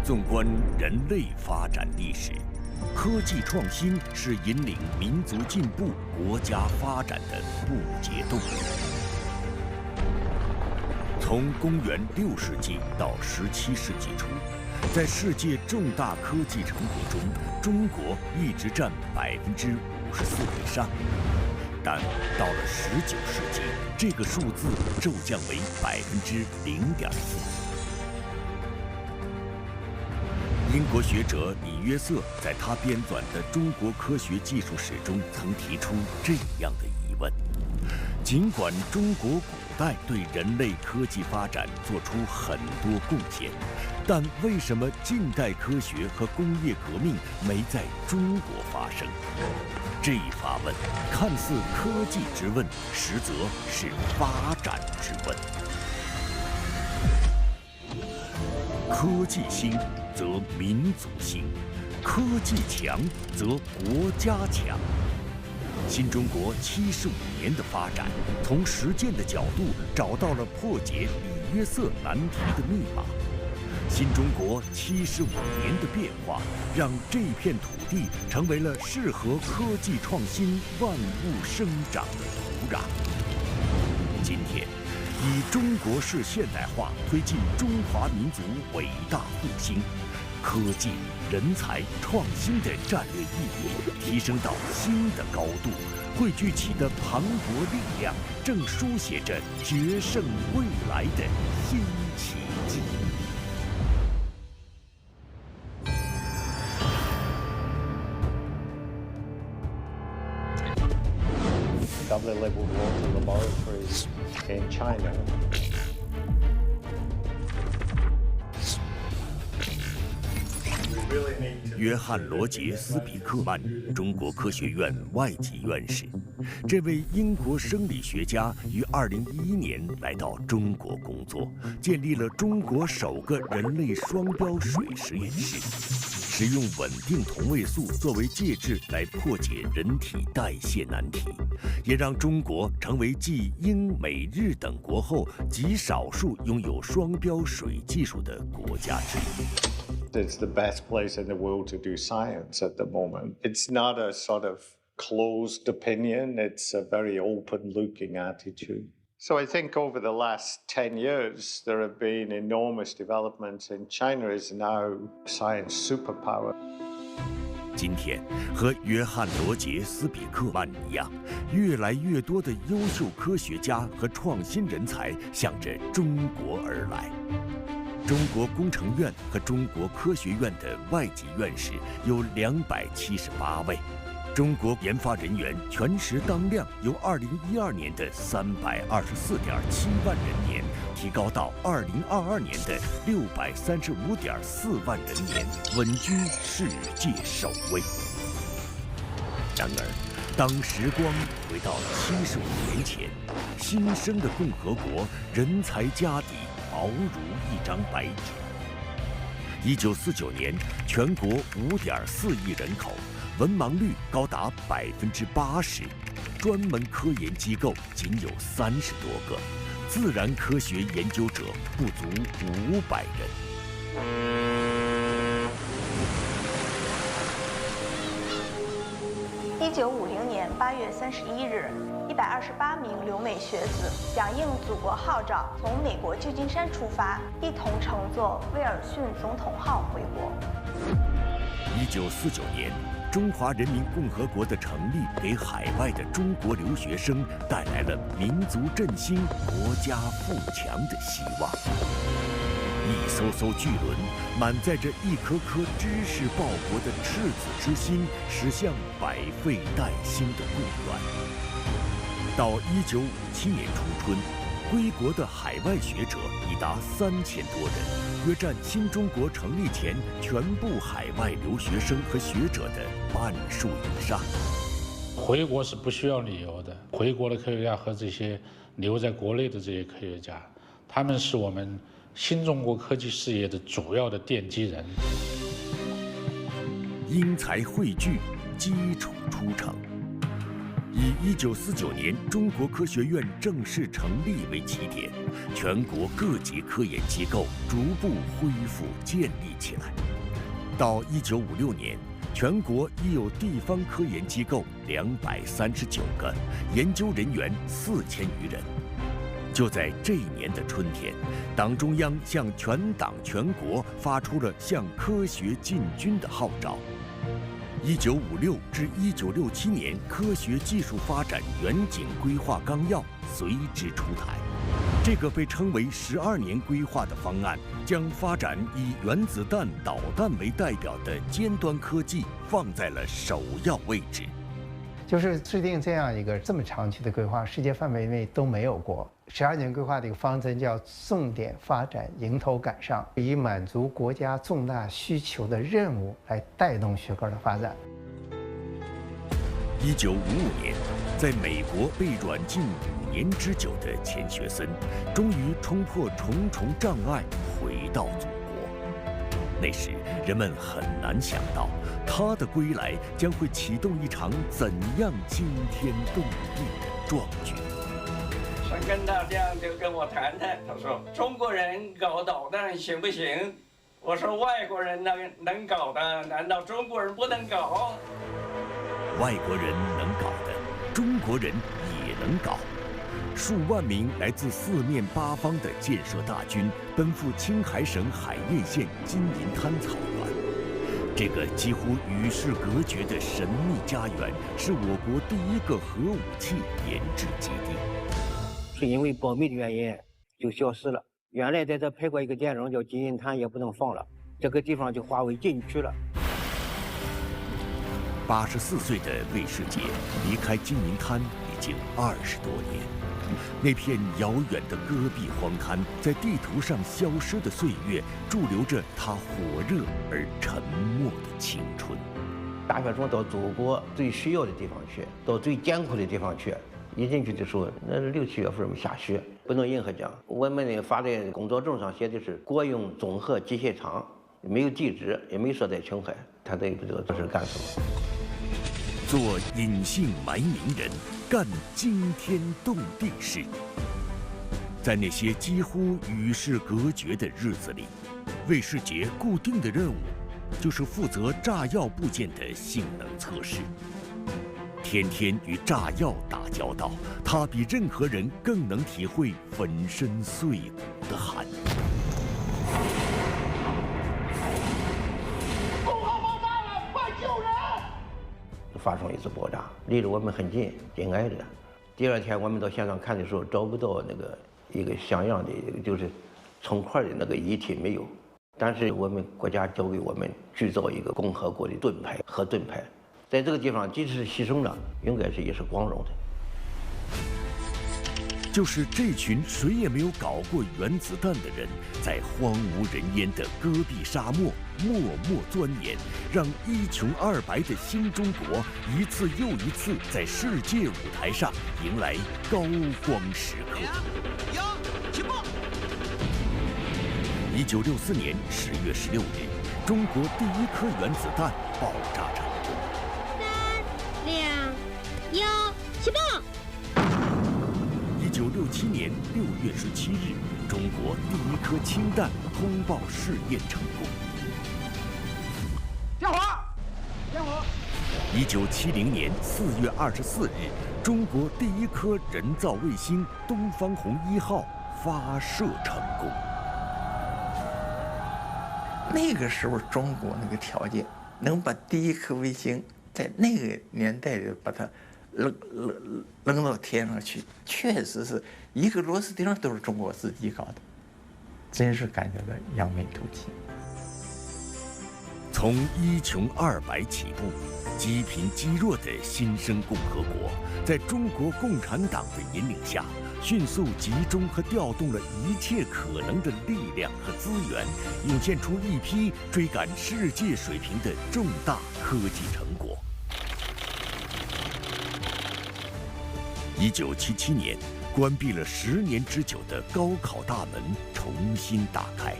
纵观人类发展历史，科技创新是引领民族进步、国家发展的不竭动力。从公元6世纪到17世纪初，在世界重大科技成果中，中国一直占54%以上。但到了19世纪，这个数字骤降为0.4%。英国学者李约瑟在他编纂的《中国科学技术史》中曾提出这样的疑问：尽管中国古代对人类科技发展做出很多贡献，但为什么近代科学和工业革命没在中国发生？这一发问看似科技之问，实则是发展之问。科技兴则民族兴，科技强则国家强。新中国75年的发展，从实践的角度找到了破解李约瑟难题的密码。新中国75年的变化，让这片土地成为了适合科技创新万物生长的土壤。今天，以中国式现代化推进中华民族伟大复兴，科技、人才、创新的战略意义提升到新的高度，汇聚起的磅礴力量，正书写着决胜未来的新奇迹。Doubly labeled water laboratories in China. 约翰·罗杰斯比克曼，中国科学院外籍院士。这位英国生理学家于2011年来到中国工作，建立了中国首个人类双标水实验室，使用稳定同位素作为介质来破解人体代谢难题，也让中国成为继英、美、日等国后极少数拥有双标水技术的国家之一。It's the best place in the world to do science at the moment. It's not a sort of closed opinion, it's a very open-looking attitude. So I think over the last 10 years, there have been enormous developments, and China is now a science superpower. 今天，和约翰·罗杰斯比克曼一样，越来越多的优秀科学家和创新人才向着中国而来。中国工程院和中国科学院的外籍院士有278位，中国研发人员全时当量由2012年的324.7万人年提高到2022年的635.4万人年，稳居世界首位。然而，当时光回到75年前，新生的共和国人才家底薄如一张白纸。1949年，全国5.4亿人口，文盲率高达80%，专门科研机构仅有30多个，自然科学研究者不足500人。1950年8月31日，128名留美学子响应祖国号召，从美国旧金山出发，一同乘坐威尔逊总统号回国。1949年，中华人民共和国的成立，给海外的中国留学生带来了民族振兴、国家富强的希望。一艘艘巨轮满载着一颗颗知识报国的赤子之心，驶向百废待兴的共元。到1957年初春，归国的海外学者已达3000多人，约占新中国成立前全部海外留学生和学者的半数以上。回国是不需要理由的，回国的科学家和这些留在国内的这些科学家，他们是我们新中国科技事业的主要的奠基人。因材汇聚，基础出成。以1949年中国科学院正式成立为起点，全国各级科研机构逐步恢复建立起来。到1956年，全国已有地方科研机构239个，研究人员4000余人。就在这一年的春天，党中央向全党全国发出了向科学进军的号召。1956至1967年科学技术发展远景规划纲要随之出台。这个被称为12年规划的方案，将发展以原子弹、导弹为代表的尖端科技放在了首要位置。就是制定这样一个这么长期的规划，世界范围内都没有过。12年规划的一个方针叫重点发展，迎头赶上，以满足国家重大需求的任务来带动学科的发展。1955年，在美国被软禁5年之久的钱学森，终于冲破重重障碍，回到祖国。那时，人们很难想到，他的归来将会启动一场怎样惊天动地的壮举。上根大将就跟我谈谈，他说：“中国人搞导弹行不行？”我说：“外国人能搞的，难道中国人不能搞？”外国人能搞的，中国人也能搞。数万名来自四面八方的建设大军奔赴青海省海晏县金银滩草原。这个几乎与世隔绝的神秘家园，是我国第一个核武器研制基地。是因为保密的原因就消失了。原来在这拍过一个电影叫《金银滩》，也不能放了，这个地方就划为禁区了。84岁的魏世杰离开金银滩已经20多年，那片遥远的戈壁荒滩，在地图上消失的岁月，驻留着他火热而沉默的青春。大学生到祖国最需要的地方去，到最艰苦的地方去。一进去的时候，那是6、7月份下雪，不能任何讲。我们呢发的工作证上写的是国用综合机械厂，没有地址，也没说在青海，他都也不知道这是干什么。做隐姓埋名人，干惊天动地事。在那些几乎与世隔绝的日子里，魏世杰固定的任务就是负责炸药部件的性能测试。天天与炸药打交道，他比任何人更能体会粉身碎骨的寒意。工号爆炸了，快救人！发生一次爆炸，离着我们很近，紧挨着。第2天我们到现场看的时候，找不到那个一个像样的，就是成块的那个遗体没有。但是我们国家交给我们制造一个共和国的盾牌，核盾牌。在这个地方，即使是牺牲了，应该是也是光荣的。就是这群谁也没有搞过原子弹的人，在荒无人烟的戈壁沙漠默默钻研，让一穷二白的新中国一次又一次在世界舞台上迎来高光时刻。起步1964年10月16日，中国第一颗原子弹爆炸成功。3、2、1，起爆！1967年6月17日，中国第一颗氢弹通报试验成功。点火！点火！1970年4月24日，中国第一颗人造卫星东方红1号发射成功。那个时候，中国那个条件，能把第一颗卫星在那个年代里把它扔到天上去，确实是一个螺丝钉都是中国自己搞的，真是感觉到扬眉吐气。从一穷二白起步，积贫积弱的新生共和国，在中国共产党的引领下，迅速集中和调动了一切可能的力量和资源，涌现出一批追赶世界水平的重大科技成果。1977年，关闭了10年之久的高考大门重新打开，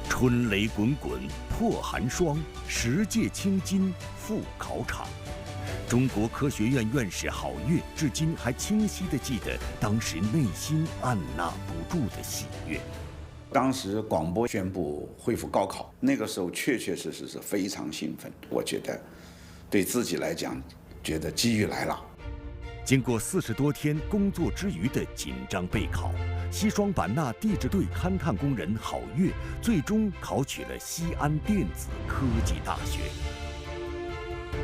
春雷滚滚破寒霜，10届青金赴考场。中国科学院院士郝跃至今还清晰地记得当时内心按捺不住的喜悦。当时广播宣布恢复高考，那个时候确确实实是非常兴奋。我觉得，对自己来讲，觉得机遇来了。经过40多天工作之余的紧张备考，西双版纳地质队勘探工人郝跃最终考取了西安电子科技大学。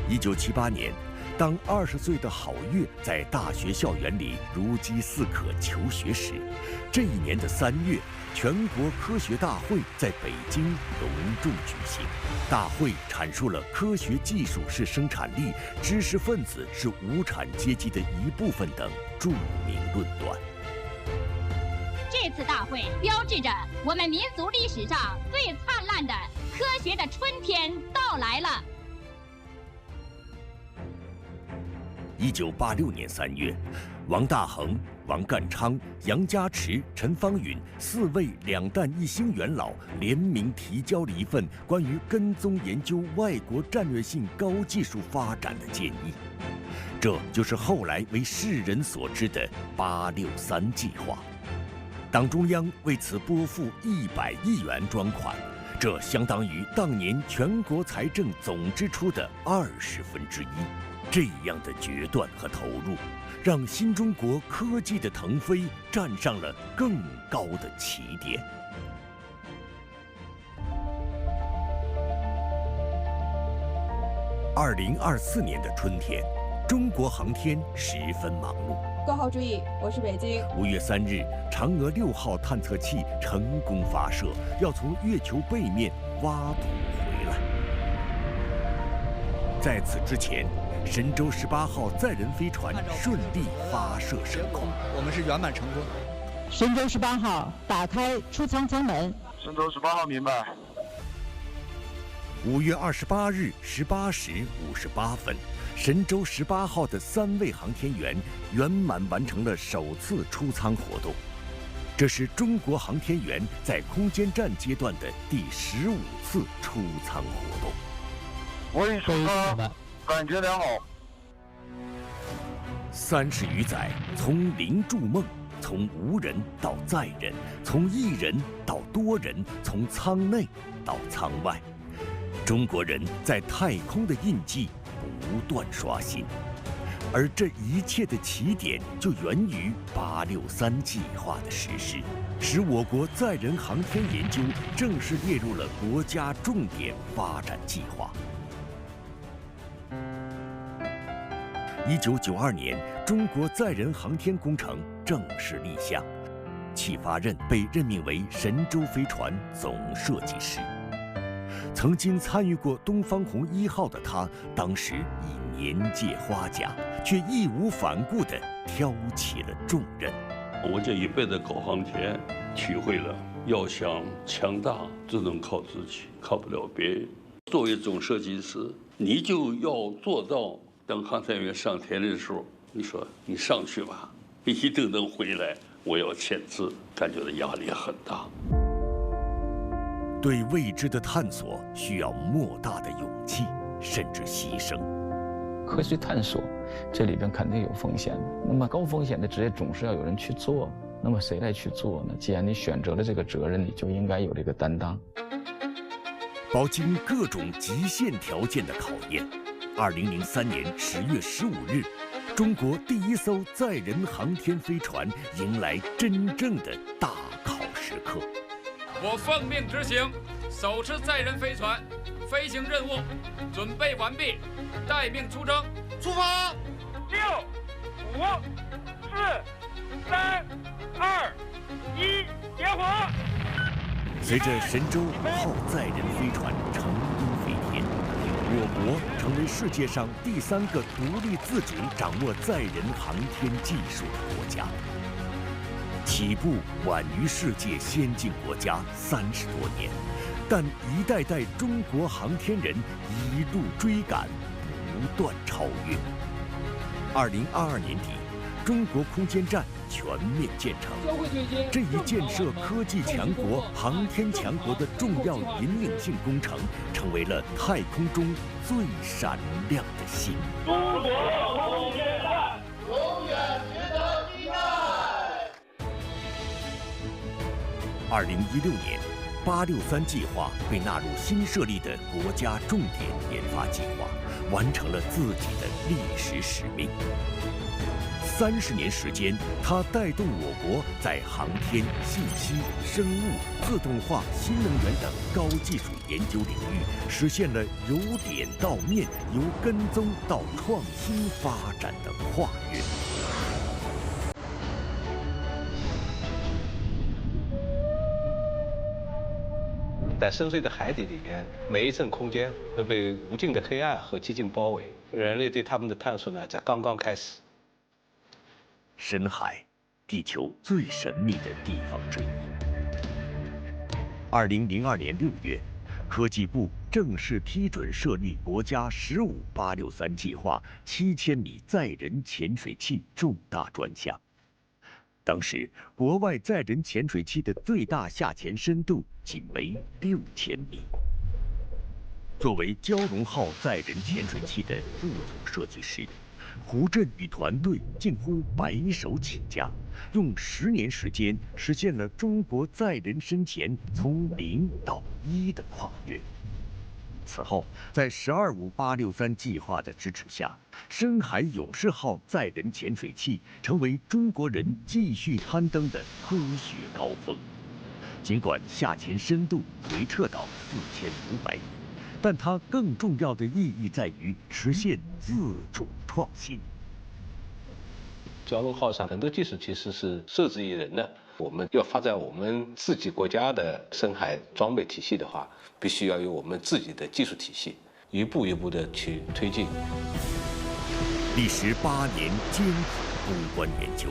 1978年，当20岁的郝跃在大学校园里如饥似渴求学时，这一年的3月，全国科学大会在北京隆重举行。大会阐述了科学技术是生产力，知识分子是无产阶级的一部分等著名论断。这次大会标志着我们民族历史上最灿烂的科学的春天到来了。1986年3月，王大珩、王淦昌、杨家池、陈方允4位2弹1星元老联名提交了一份关于跟踪研究外国战略性高技术发展的建议，这就是后来为世人所知的863计划。党中央为此拨付100亿元专款，这相当于当年全国财政总支出的1/20。这样的决断和投入，让新中国科技的腾飞站上了更高的起点。2024年的春天，中国航天十分忙碌。各号注意，我是北京。5月3日，嫦娥6号探测器成功发射，要从月球背面挖土回来。在此之前，神舟18号载人飞船顺利发射升空，我们是圆满成功。神舟18号打开出舱舱门。神舟18号明白。5月28日18时58分，神舟18号的3位航天员圆满完成了首次出舱活动。这是中国航天员在空间站阶段的第15次出舱活动。我已出舱，感觉良好。30余载，从零筑梦，从无人到载人，从一人到多人，从舱内到舱外，中国人在太空的印记不断刷新。而这一切的起点就源于863计划的实施，使我国载人航天研究正式列入了国家重点发展计划。1992年，中国载人航天工程正式立项，戚发轫被任命为神舟飞船总设计师。曾经参与过东方红1号的他，当时已年届花甲，却义无反顾地挑起了重任。我这一辈子搞航天，体会了要想强大，只能靠自己，靠不了别人。作为总设计师，你就要做到，等航天员上天的时候，你说你上去吧，一定能回来，我要签字，感觉到压力很大。对未知的探索需要莫大的勇气，甚至牺牲。科学探索这里边肯定有风险，那么高风险的职业总是要有人去做，那么谁来去做呢？既然你选择了这个责任，你就应该有这个担当。饱经各种极限条件的考验，2003年10月15日，中国第一艘载人航天飞船迎来真正的大考时刻。我奉命执行首次载人飞船飞行任务，准备完毕，待命出征，出发！6、5、4、3、2、1，点火！随着神舟5号载人飞船成功飞天，我国成为世界上第3个独立自主掌握载人航天技术的国家。起步晚于世界先进国家30多年，但一代代中国航天人一路追赶，不断超越。2022年底，中国空间站全面建成。这一建设科技强国、航天强国的重要引领性工程，成为了太空中最闪亮的星。中国空间站永远值得依赖。2016年，863计划被纳入新设立的国家重点研发计划，完成了自己的历史使命。30年时间，它带动我国在航天、信息、生物、自动化、新能源等高技术研究领域，实现了由点到面、由跟踪到创新发展的跨越。在深邃的海底里面，每一寸空间都被无尽的黑暗和寂静包围。人类对他们的探索呢，才刚刚开始。深海，地球最神秘的地方之一。2002年6月，科技部正式批准设立国家15863计划7000米载人潜水器重大专项。当时，国外载人潜水器的最大下潜深度仅为6000米。作为蛟龙号载人潜水器的副总设计师，胡振宇团队近乎白手起家，用10年时间实现了中国载人深潜从0到1的跨越。此后，在125-863计划的支持下，深海勇士号载人潜水器成为中国人继续攀登的科学高峰。尽管下潜深度回撤到4500米，但它更重要的意义在于实现自主创新。蛟龙号上很多技术其实是受制于人的。我们要发展我们自己国家的深海装备体系的话，必须要有我们自己的技术体系，一步一步的去推进。历时8年艰苦攻关研究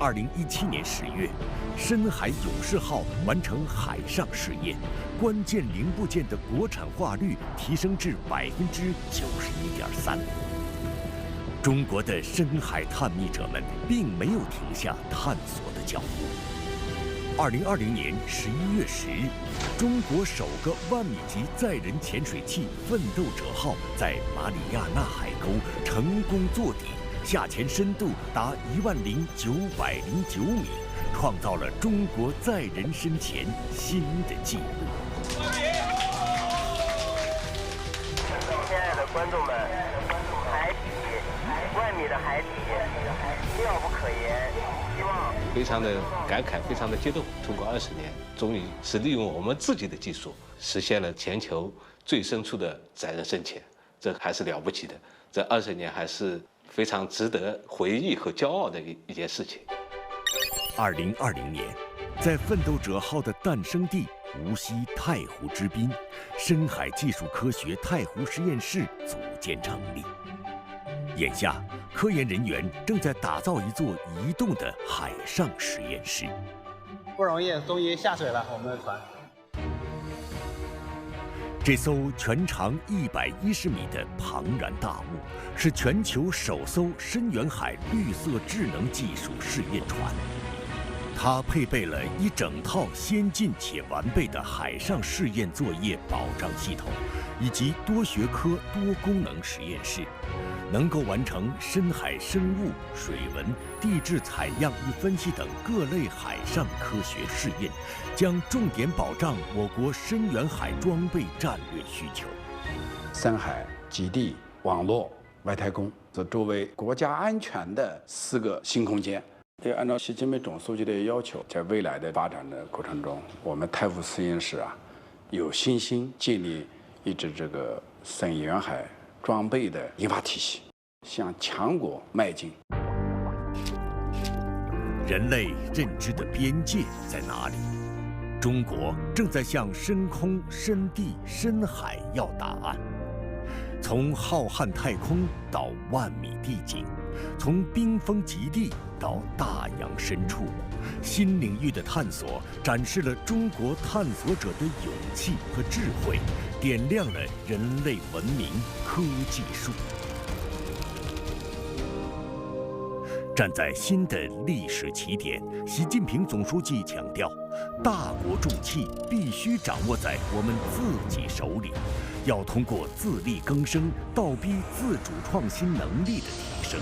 ，2017年10月，深海勇士号完成海上试验，关键零部件的国产化率提升至91.3%。中国的深海探秘者们并没有停下探索的脚步。2020年11月10日，中国首个10000米级载人潜水器“奋斗者号”在马里亚纳海沟成功坐底，下潜深度达10909米，创造了中国载人深潜新的纪录。亲爱的观众们，海底10000米的海底，妙不可言。希望非常的感慨，非常的激动。通过20年，终于是利用我们自己的技术，实现了全球最深处的载人深潜，这还是了不起的。这20年还是非常值得回忆和骄傲的一件事情。2020年，在奋斗者号的诞生地无锡太湖之滨，深海技术科学太湖实验室组建成立。眼下，科研人员正在打造一座移动的海上实验室。不容易，终于下水了，我们的船。这艘全长110米的庞然大物，是全球首艘深远海绿色智能技术试验船。它配备了一整套先进且完备的海上试验作业保障系统，以及多学科多功能实验室，能够完成深海生物、水文、地质采样与分析等各类海上科学试验，将重点保障我国深远海装备战略需求。深海、基地、网络、外太空，这作为国家安全的4个新空间。也按照习近平总书记的要求，在未来的发展的过程中，我们太湖实验室有信心建立一支这个深远海装备的研发体系，向强国迈进。人类认知的边界在哪里？中国正在向深空、深地、深海要答案。从浩瀚太空到10000米地景，从冰封极地到大洋深处，新领域的探索展示了中国探索者的勇气和智慧，点亮了人类文明科技树。站在新的历史起点，习近平总书记强调，大国重器必须掌握在我们自己手里，要通过自力更生，倒逼自主创新能力的提升。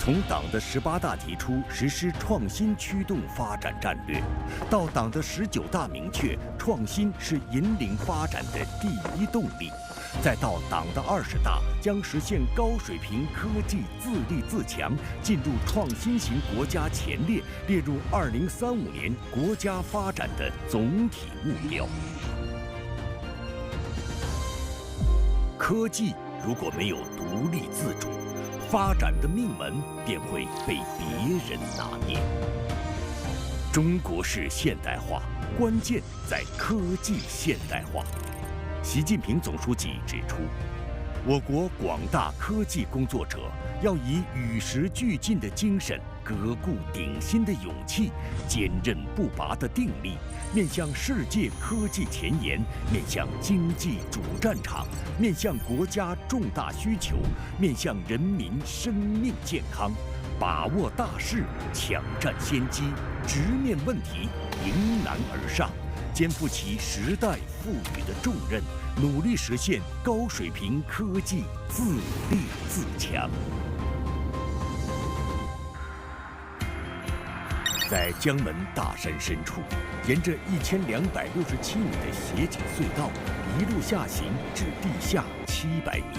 从党的18大提出实施创新驱动发展战略，到党的19大明确创新是引领发展的第一动力，再到党的20大将实现高水平科技自立自强，进入创新型国家前列，列入2035年国家发展的总体目标。科技如果没有独立自主，发展的命门便会被别人拿捏。中国式现代化关键在科技现代化。习近平总书记指出，我国广大科技工作者要以与时俱进的精神、革故鼎新的勇气、坚韧不拔的定力，面向世界科技前沿，面向经济主战场，面向国家重大需求，面向人民生命健康，把握大势，抢占先机，直面问题，迎难而上，肩负起时代赋予的重任，努力实现高水平科技自立自强。在江门大山深处，沿着1267米的斜井隧道一路下行至地下700米，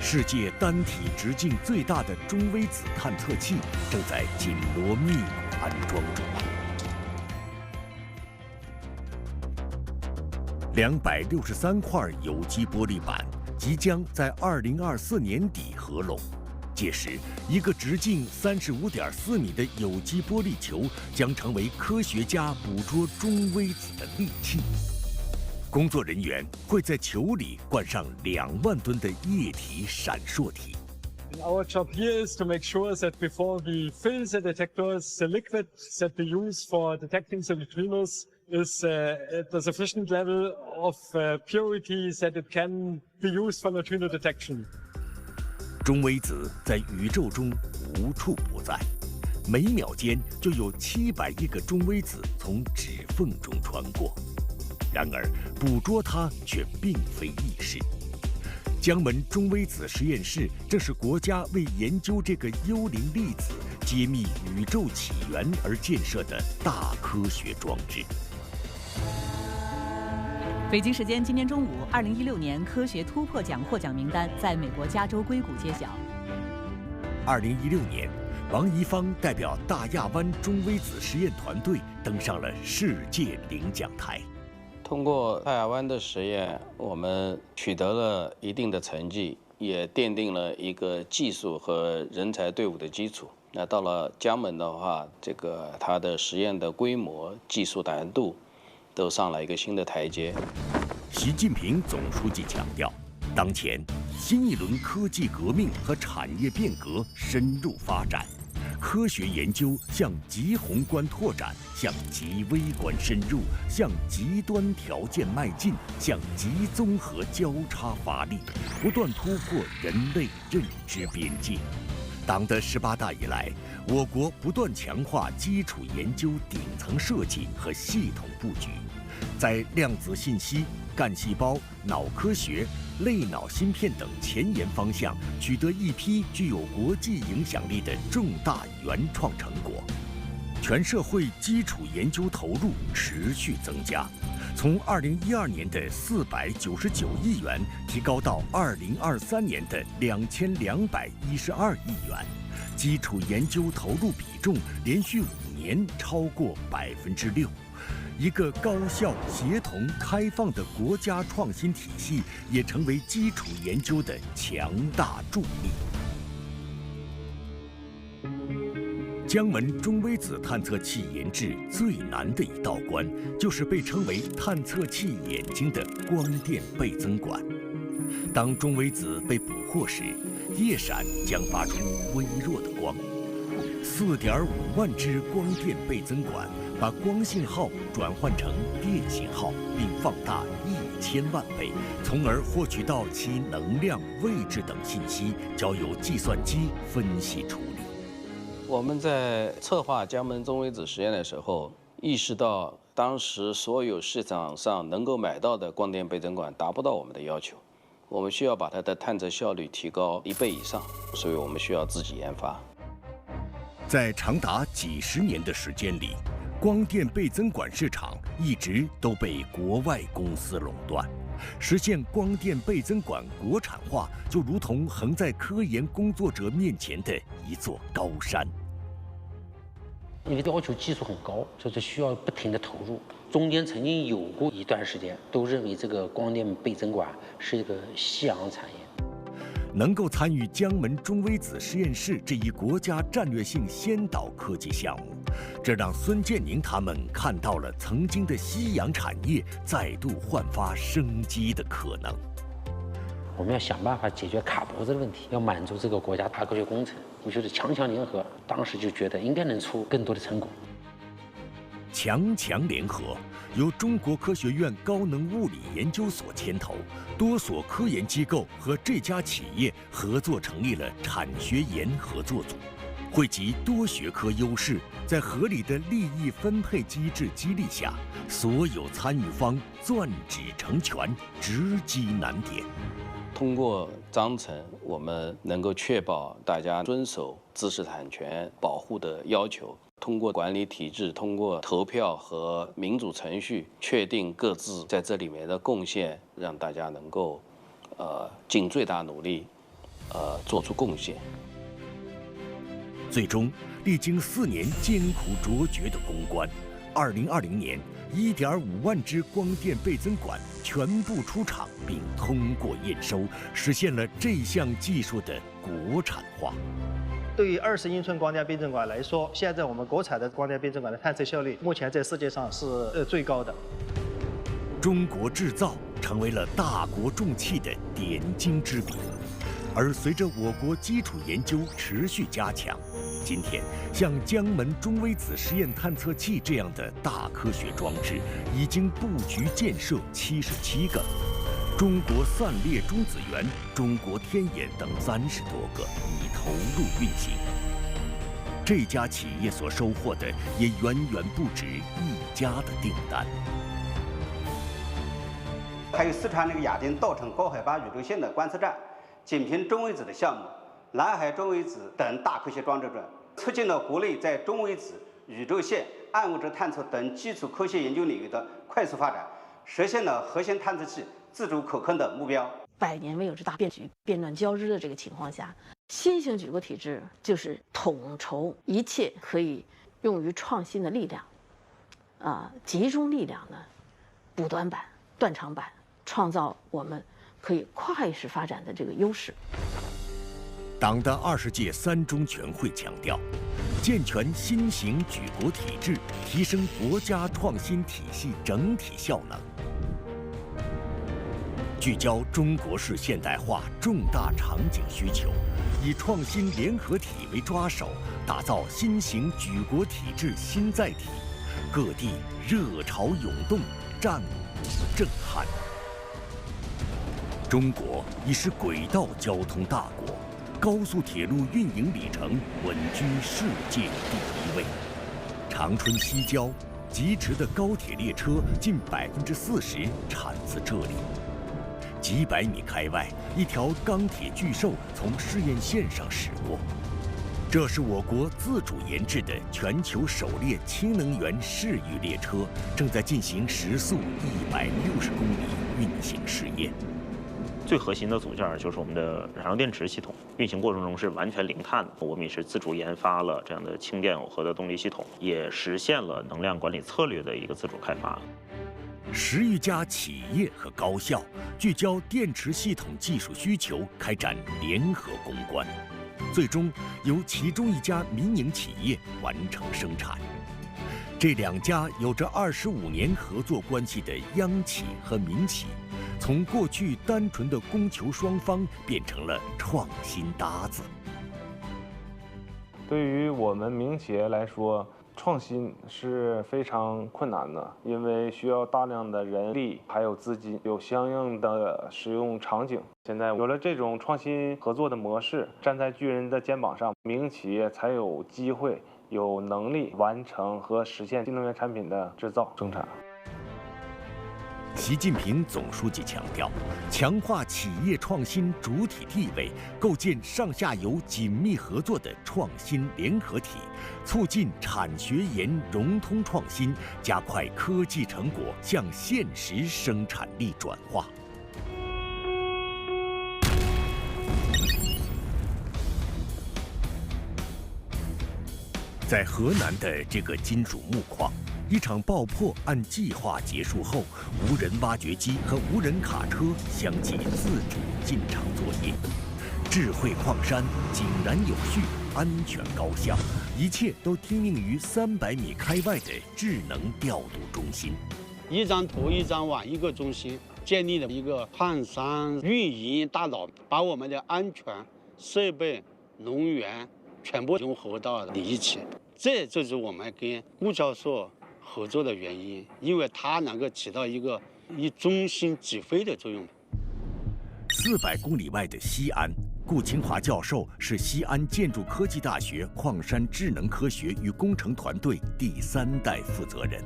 世界单体直径最大的中微子探测器正在紧锣密鼓安装中。263块有机玻璃板即将在2024年底合拢。届时，一个直径35.4米的有机玻璃球将成为科学家捕捉中微子的利器。工作人员会在球里灌上2万吨的液体闪烁体。Our job here is to make sure that before we fill the detectors, the liquid that we use for detecting the neutrinos is at a sufficient level of purity that it can be used for neutrino detection. 中微子在宇宙中无处不在，每秒间就有700亿个中微子从指缝中穿过。然而，捕捉它却并非易事。江门中微子实验室正是国家为研究这个幽灵粒子、揭秘宇宙起源而建设的大科学装置。北京时间今天中午，2016年科学突破奖获奖名单在美国加州硅谷揭晓。2016年，王贻芳代表大亚湾中微子实验团队登上了世界领奖台。通过大亚湾的实验，我们取得了一定的成绩，也奠定了一个技术和人才队伍的基础。那到了江门的话，它的实验的规模、技术难度都上了一个新的台阶。习近平总书记强调，当前新一轮科技革命和产业变革深入发展，科学研究向极宏观拓展，向极微观深入，向极端条件迈进，向极综合交叉发力，不断突破人类认知边界。党的18大以来，我国不断强化基础研究顶层设计和系统布局，在量子信息、干细胞、脑科学、类脑芯片等前沿方向取得一批具有国际影响力的重大原创成果。全社会基础研究投入持续增加，从2012年的499亿元提高到2023年的2212亿元，基础研究投入比重连续5年超过6%。一个高效、协同、开放的国家创新体系也成为基础研究的强大助力。江门中微子探测器研制最难的一道关，就是被称为探测器眼睛的光电倍增管。当中微子被捕获时，夜闪将发出微弱的光。4.5万只光电倍增管把光信号转换成电信号，并放大1000万倍，从而获取到其能量、位置等信息，交由计算机分析处理。我们在策划江门中微子实验的时候，意识到当时所有市场上能够买到的光电倍增管达不到我们的要求，我们需要把它的探测效率提高1倍以上，所以我们需要自己研发。在长达几十年的时间里，光电倍增管市场一直都被国外公司垄断。实现光电倍增管国产化，就如同横在科研工作者面前的一座高山。因为要求技术很高，所以需要不停的投入。中间曾经有过一段时间，都认为这个光电倍增管是一个夕阳产业。能够参与江门中微子实验室这一国家战略性先导科技项目，这让孙建宁他们看到了曾经的夕阳产业再度焕发生机的可能。我们要想办法解决卡脖子的问题，要满足这个国家大科学工程。我觉得强强联合，当时就觉得应该能出更多的成果。强强联合由中国科学院高能物理研究所牵头，多所科研机构和这家企业合作成立了产学研合作组，汇集多学科优势，在合理的利益分配机制激励下，所有参与方攥指成拳，直击难点。通过章程，我们能够确保大家遵守知识产权保护的要求。通过管理体制，通过投票和民主程序，确定各自在这里面的贡献，让大家能够，尽最大努力，做出贡献。最终，历经4年艰苦卓绝的攻关，2020年，1.5万只光电倍增管全部出厂并通过验收，实现了这项技术的国产化。对于20英寸光电倍增管来说，现在我们国产的光电倍增管的探测效率，目前在世界上是最高的。中国制造成为了大国重器的点睛之笔，而随着我国基础研究持续加强，今天像江门中微子实验探测器这样的大科学装置已经布局建设77个。中国散裂中子源、中国天眼等30多个已投入运行。这家企业所收获的也远远不止一家的订单。还有四川那个亚丁稻城高海拔宇宙线的观测站，仅凭中微子的项目、南海中微子等大科学装置促进了国内在中微子、宇宙线、暗物质探测等基础科学研究领域的快速发展，实现了核心探测器自主可控的目标。100年未有之大变局、变乱交织的这个情况下，新型举国体制就是统筹一切可以用于创新的力量，集中力量呢，补短板、断长板，创造我们可以快速发展的这个优势。党的20届3中全会强调，健全新型举国体制，提升国家创新体系整体效能。聚焦中国式现代化重大场景需求，以创新联合体为抓手，打造新型举国体制新载体，各地热潮涌动，战鼓震撼。中国已是轨道交通大国，高速铁路运营里程稳居世界第1位。长春西郊，疾驰的高铁列车近40%产自这里。几百米开外，一条钢铁巨兽从试验线上驶过。这是我国自主研制的全球首列氢能源市域列车，正在进行时速160公里运行试验。最核心的组件就是我们的燃料电池系统，运行过程中是完全零碳的。我们也是自主研发了这样的氢电耦合的动力系统，也实现了能量管理策略的一个自主开发。10余家企业和高校聚焦电池系统技术需求，开展联合攻关，最终由其中一家民营企业完成生产。这2家有着25年合作关系的央企和民企，从过去单纯的供求双方变成了创新搭子。对于我们民企业来说，创新是非常困难的，因为需要大量的人力还有资金，有相应的使用场景。现在有了这种创新合作的模式，站在巨人的肩膀上，民营企业才有机会、有能力完成和实现新能源产品的制造生产。习近平总书记强调，强化企业创新主体地位，构建上下游紧密合作的创新联合体，促进产学研融通创新，加快科技成果向现实生产力转化。在河南的这个金属木矿，一场爆破按计划结束后，无人挖掘机和无人卡车相继自主进场作业。智慧矿山井然有序，安全高效，一切都听命于300米开外的智能调度中心。一张图一张网一个中心，建立了一个矿山运营大脑，把我们的安全、设备、能源全部融合到了一起。这就是我们跟顾教授合作的原因，因为它能够起到一个以中心起飞的作用。400公里外的西安，顾清华教授是西安建筑科技大学矿山智能科学与工程团队第3代负责人。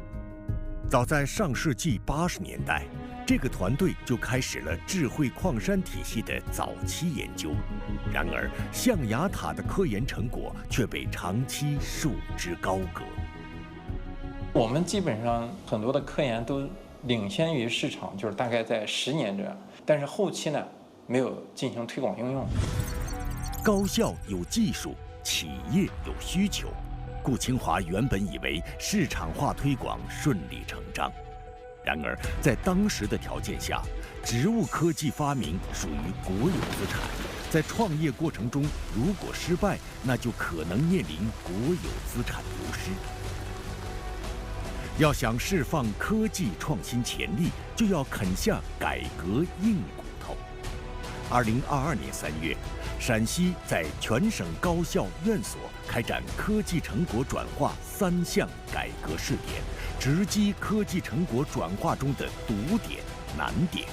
早在上世纪80年代，这个团队就开始了智慧矿山体系的早期研究。然而，象牙塔的科研成果却被长期束之高阁。我们基本上很多的科研都领先于市场，就是大概在10年这样，但是后期呢没有进行推广应用。高校有技术，企业有需求。顾清华原本以为市场化推广顺理成章，然而在当时的条件下，植物科技发明属于国有资产，在创业过程中如果失败，那就可能面临国有资产流失。要想释放科技创新潜力，就要啃下改革硬骨头。2022年3月，陕西在全省高校院所开展科技成果转化3项改革试点，直击科技成果转化中的堵点、难点。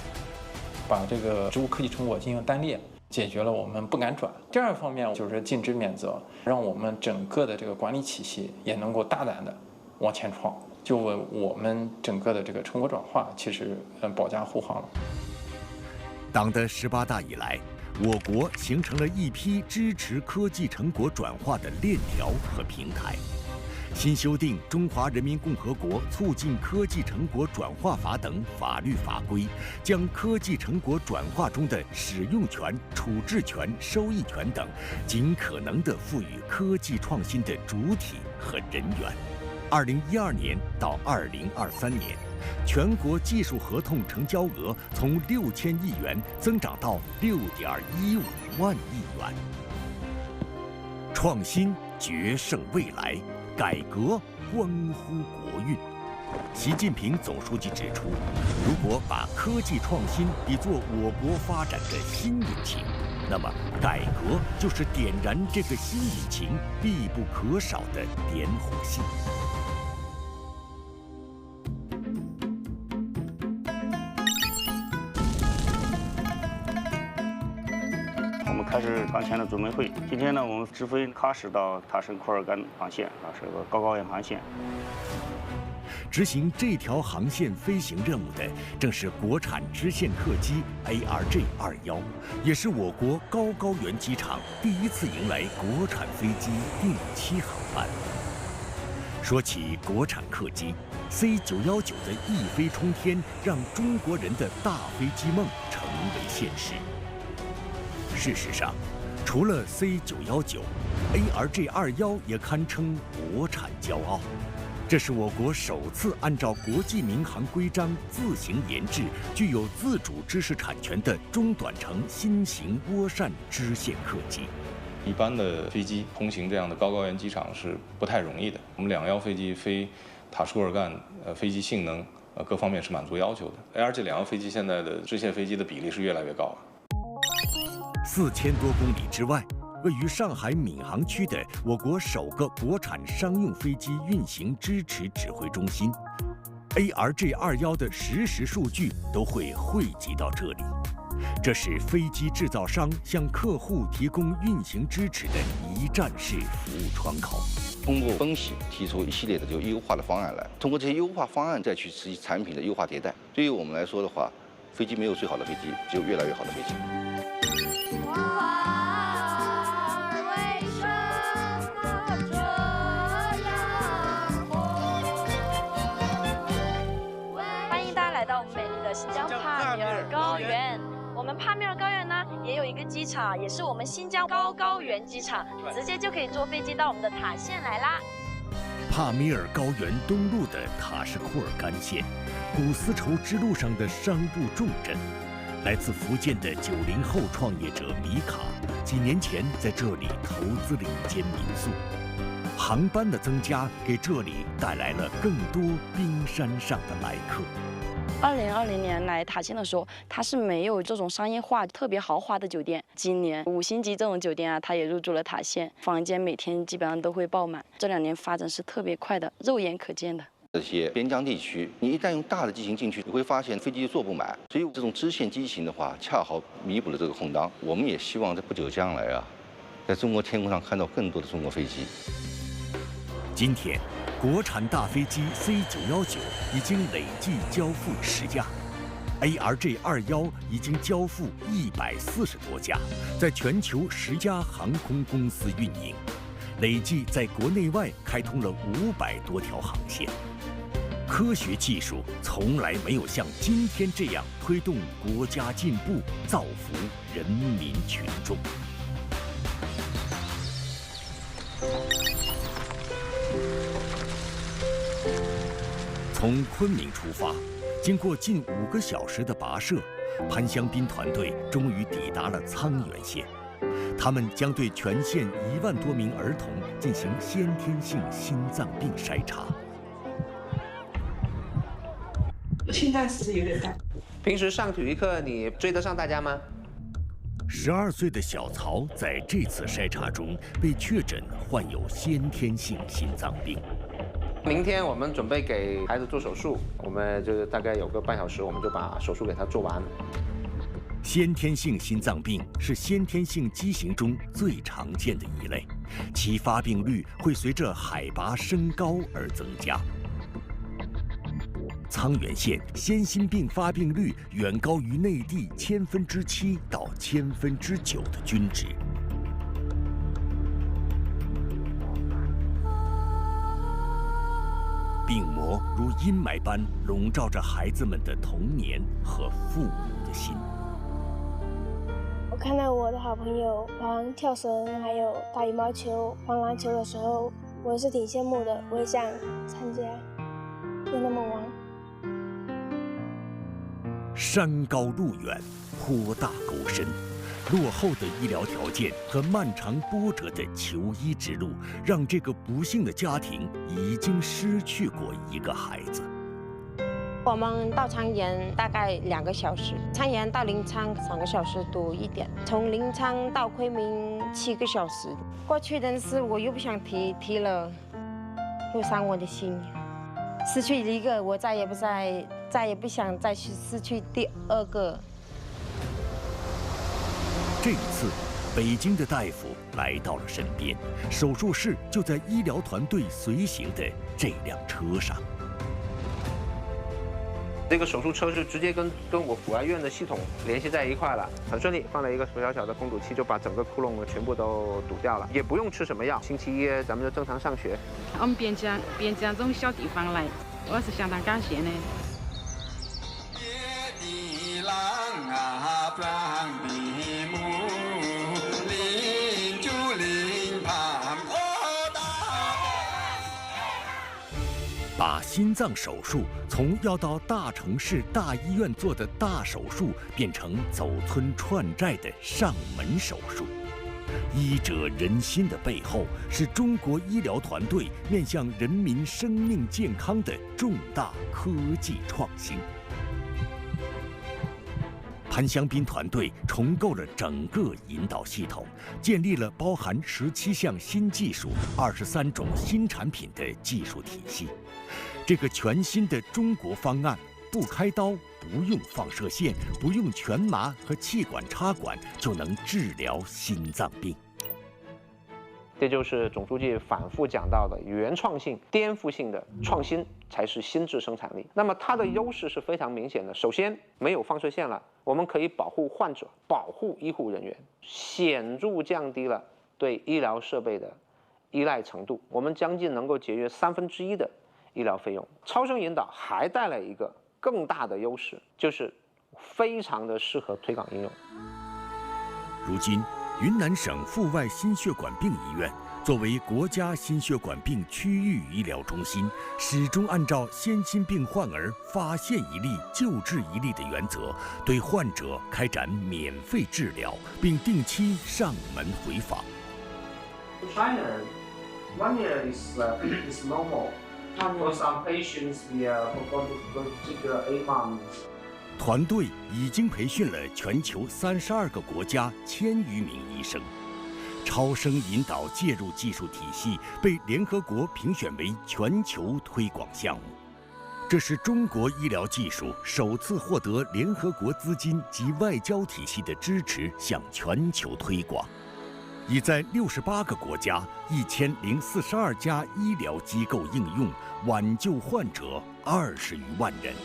把这个植物科技成果进行单列，解决了我们不敢转。第二方面就是禁止免责，让我们整个的这个管理体系也能够大胆的往前闯，就为我们整个的这个成果转化其实保驾护航了。党的18大以来，我国形成了一批支持科技成果转化的链条和平台。新修订《中华人民共和国促进科技成果转化法》等法律法规，将科技成果转化中的使用权、处置权、收益权等，尽可能地赋予科技创新的主体和人员。2012年到2023年，全国技术合同成交额从6000亿元增长到6.15万亿元。创新决胜未来，改革关乎国运。习近平总书记指出，如果把科技创新比作我国发展的新引擎，那么改革就是点燃这个新引擎必不可少的点火器。开始当前的准备会。今天呢，我们直飞喀什到塔什库尔干航线是个高高原航线。执行这条航线飞行任务的，正是国产支线客机 ARJ-21，也是我国高原机场第一次迎来国产飞机定期航班。说起国产客机，C919的一飞冲天，让中国人的大飞机梦成为现实。事实上，除了C919，ARJ-21也堪称国产骄傲。这是我国首次按照国际民航规章自行研制、具有自主知识产权的中短程新型涡扇支线客机。一般的飞机通行这样的高原机场是不太容易的。我们211飞机飞塔什库尔干，飞机性能各方面是满足要求的。ARJ-211飞机现在的支线飞机的比例是越来越高了。 4000多公里之外位于上海闵行区的我国首个国产商用飞机运行支持指挥中心。ARJ21的实时数据都会汇集到这里，这是飞机制造商向客户提供运行支持的一站式服务窗口。通过分析，提出一系列的这个优化的方案来，通过这些优化方案再去实际产品的优化迭代。对于我们来说的话，飞机没有最好的飞机，只有越来越好的飞机。来到我们美丽的新疆帕米尔高原，我们帕米尔高原呢也有一个机场，也是我们新疆高原机场，直接就可以坐飞机到我们的塔县来啦。帕米尔高原东路的塔什库尔干县，古丝绸之路上的商埠重镇。来自福建的90后创业者米卡，几年前在这里投资了一间民宿。航班的增加给这里带来了更多冰山上的来客。2020年来塔县的时候，它是没有这种商业化、特别豪华的酒店。今年5星级这种酒店啊，它也入驻了塔县，房间每天基本上都会爆满。这2年发展是特别快的，肉眼可见的。这些边疆地区，你一旦用大的机型进去，你会发现飞机坐不满，所以这种支线机型的话，恰好弥补了这个空当。我们也希望在不久将来啊，在中国天空上看到更多的中国飞机。今天，国产大飞机 C919已经累计交付10架 ，ARJ21已经交付140多架，在全球10家航空公司运营，累计在国内外开通了500多条航线。科学技术从来没有像今天这样推动国家进步，造福人民群众。从昆明出发，经过近5个小时的跋涉，潘香斌团队终于抵达了沧源县。他们将对全县1万多名儿童进行先天性心脏病筛查。现在是有点大。平时上体育课你追得上大家吗？12岁的小曹在这次筛查中被确诊患有先天性心脏病。明天我们准备给孩子做手术，我们就是大概有个半小时，我们就把手术给他做完。先天性心脏病是先天性畸形中最常见的一类，其发病率会随着海拔升高而增加。沧源县先心病发病率远高于内地7%到9%的均值。病魔如阴霾般笼罩着孩子们的童年和父母的心。我看到我的好朋友玩跳绳，还有打羽毛球、玩篮球的时候，我是挺羡慕的，我也想参加，跟他们玩。山高路远，坡大沟深，落后的医疗条件和漫长波折的求医之路，让这个不幸的家庭已经失去过一个孩子。我们到沧源大概2个小时，沧源到临沧3个小时多一点，从临沧到昆明7个小时。过去的事我又不想提了，又伤我的心。失去一个，我再也不想再去失去第2个。这一次，北京的大夫来到了身边，手术室就在医疗团队随行的这辆车上。这个手术车是直接跟我阜外院的系统联系在一块了，很顺利，放了一个小小的封堵器，就把整个窟窿全部都堵掉了，也不用吃什么药。星期1咱们就正常上学。我们边疆这种小地方来，我是相当感谢的。把心脏手术从要到大城市大医院做的大手术，变成走村串寨的上门手术。医者仁心的背后，是中国医疗团队面向人民生命健康的重大科技创新。潘香斌团队重构了整个引导系统，建立了包含17项新技术、23种新产品的技术体系。这个全新的中国方案，不开刀、不用放射线、不用全麻和气管插管，就能治疗心脏病。这就是总书记反复讲到的原创性、颠覆性的创新才是新质生产力。那么它的优势是非常明显的。首先，没有放射线了，我们可以保护患者、保护医护人员，显著降低了对医疗设备的依赖程度。我们将近能够节约1/3的医疗费用。超声引导还带来一个更大的优势，就是非常的适合推广应用。如今，云南省阜外心血管病医院作为国家心血管病区域医疗中心，始终按照先心病患儿发现一例救治一例的原则，对患者开展免费治疗，并定期上门回访。China, 1 year is normal. For some patients, we are going to take 8 months. 团队已经培训了全球32个国家1000余名医生。超声引导介入技术体系被联合国评选为全球推广项目，这是中国医疗技术首次获得联合国资金及外交体系的支持向全球推广，已在68个国家1042家医疗机构应用，挽救患者20余万人。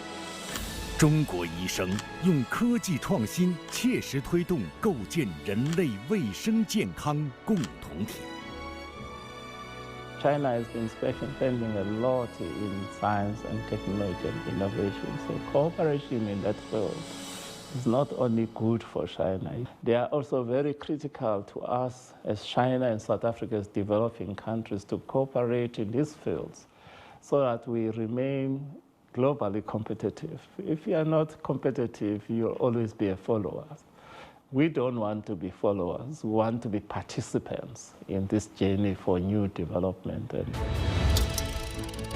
中国医生用科技创新切实推动构建人类卫生健康共同体。China has been spending a lot in science and technology and innovation. So cooperation in that field is not only good for China, they are also very critical to us as China and South Africa as developing countries to cooperate in these fields so that we remain globally competitive. If you are not competitive, you'll always be a follower. We don't want to be followers. We want to be participants in this journey for new development.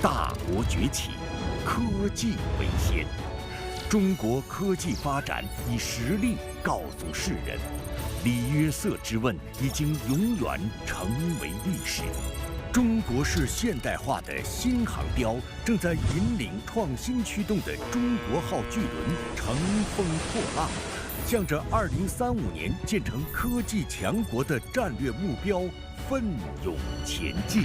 大国崛起，科技为先。中国科技发展以实力告诉世人，里约瑟之问已经永远成为历史。中国式现代化的新航标正在引领创新驱动的中国号巨轮乘风破浪，向着2035年建成科技强国的战略目标奋勇前进。